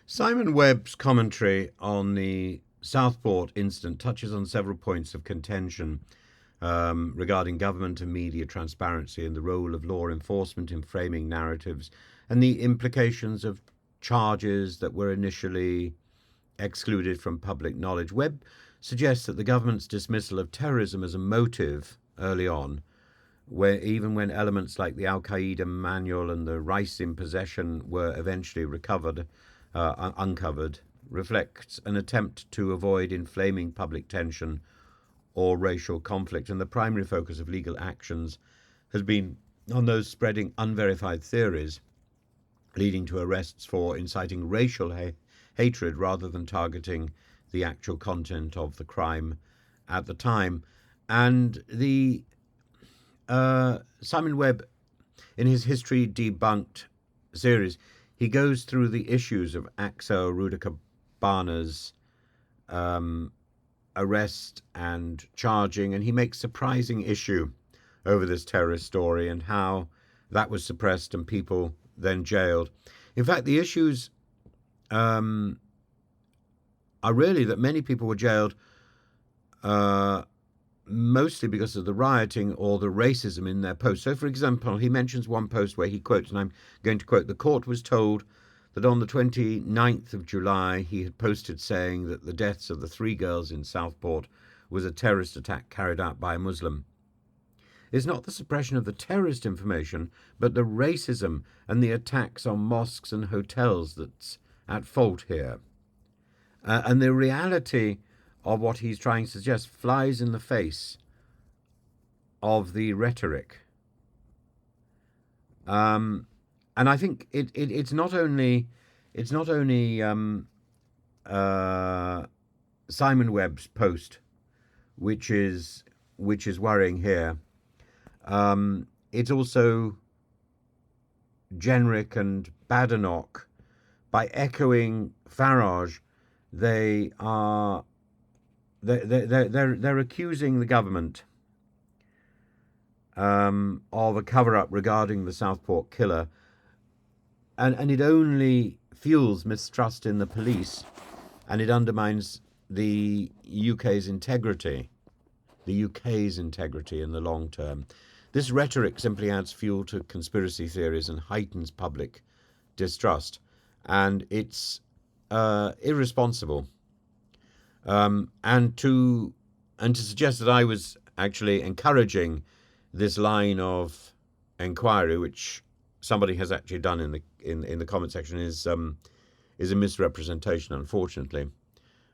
Simon Webb's commentary on the Southport incident touches on several points of contention regarding government and media transparency and the role of law enforcement in framing narratives and the implications of charges that were initially excluded from public knowledge. Webb suggests that the government's dismissal of terrorism as a motive early on, where even when elements like the Al Qaeda manual and the rice in possession were eventually uncovered, reflects an attempt to avoid inflaming public tension or racial conflict. And the primary focus of legal actions has been on those spreading unverified theories, leading to arrests for inciting racial hatred rather than targeting the actual content of the crime at the time. And the Simon Webb, in his History Debunked series, he goes through the issues of Axel Rudakabana's arrest and charging, and he makes surprising issue over this terrorist story and how that was suppressed and people then jailed. In fact, the issues are really that many people were jailed mostly because of the rioting or the racism in their posts. So, for example, he mentions one post where he quotes, and I'm going to quote, "The court was told that on the 29th of July he had posted saying that the deaths of the 3 girls in Southport was a terrorist attack carried out by a Muslim. It's not the suppression of the terrorist information, but the racism and the attacks on mosques and hotels that's at fault here." And the reality of what he's trying to suggest flies in the face of the rhetoric. And I think it's not only Simon Webb's post which is worrying here. It's also Jenrick and Badenoch. By echoing Farage, they're accusing the government of a cover-up regarding the Southport killer, and it only fuels mistrust in the police, and it undermines the UK's integrity in the long term. This rhetoric simply adds fuel to conspiracy theories and heightens public distrust, and it's irresponsible. And to suggest that I was actually encouraging this line of inquiry, which somebody has actually done in the comment section, is a misrepresentation, unfortunately.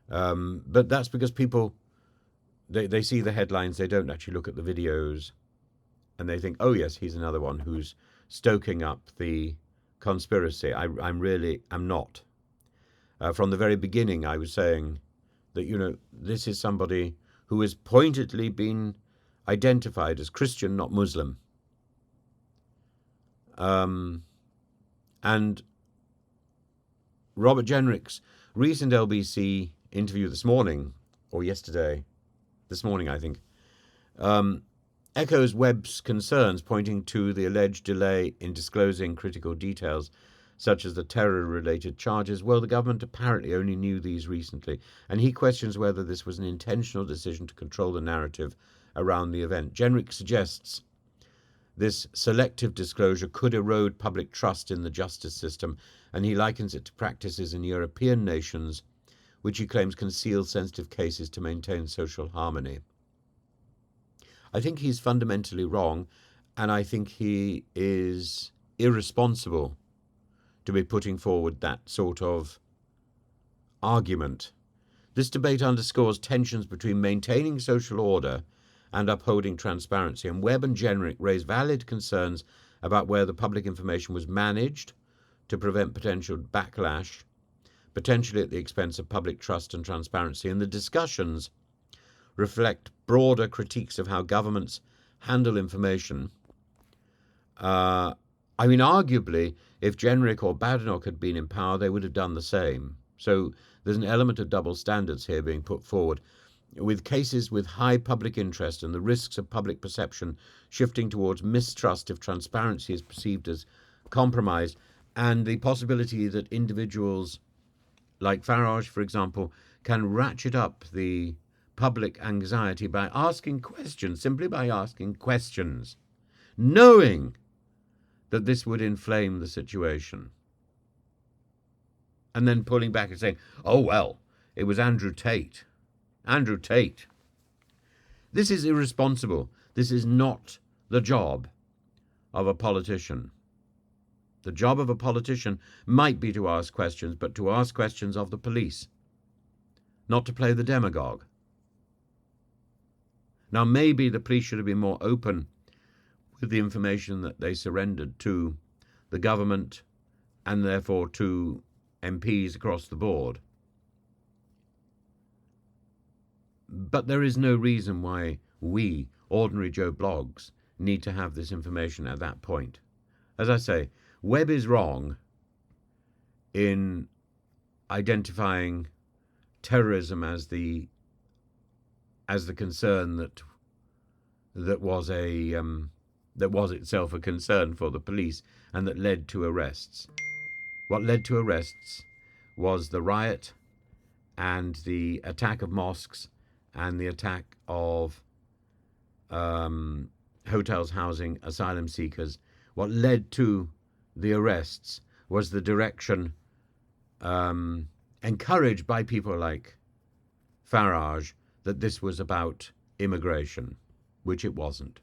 But that's because people they see the headlines, they don't actually look at the videos, and they think, oh yes, he's another one who's stoking up the conspiracy. I'm not. From the very beginning, I was saying that, this is somebody who has pointedly been identified as Christian, not Muslim. And Robert Jenrick's recent LBC interview this morning, or this morning, I think, echoes Webb's concerns, pointing to the alleged delay in disclosing critical details such as the terror-related charges. Well, the government apparently only knew these recently, and he questions whether this was an intentional decision to control the narrative around the event. Jenrick suggests this selective disclosure could erode public trust in the justice system, and he likens it to practices in European nations, which he claims conceal sensitive cases to maintain social harmony. I think he's fundamentally wrong, and I think he is irresponsible to be putting forward that sort of argument. This debate underscores tensions between maintaining social order and upholding transparency, and Webb and Jenrick raise valid concerns about where the public information was managed to prevent potential backlash, potentially at the expense of public trust and transparency. And the discussions reflect broader critiques of how governments handle information. Arguably, if Jenrick or Badenoch had been in power, they would have done the same. So there's an element of double standards here being put forward, with cases with high public interest and the risks of public perception shifting towards mistrust if transparency is perceived as compromised, and the possibility that individuals like Farage, for example, can ratchet up the public anxiety by asking questions, simply by asking questions, knowing that this would inflame the situation. And then pulling back and saying, oh, well, it was Andrew Tate. Andrew Tate. This is irresponsible. This is not the job of a politician. The job of a politician might be to ask questions, but to ask questions of the police, not to play the demagogue. Now, maybe the police should have been more open with the information that they surrendered to the government and therefore to MPs across the board. But there is no reason why we, ordinary Joe Bloggs, need to have this information at that point. As I say, Webb is wrong in identifying terrorism as the concern that was itself a concern for the police and that led to arrests. What led to arrests was the riot and the attack of mosques and the attack of hotels housing asylum seekers. What led to the arrests was the direction encouraged by people like Farage that this was about immigration, which it wasn't.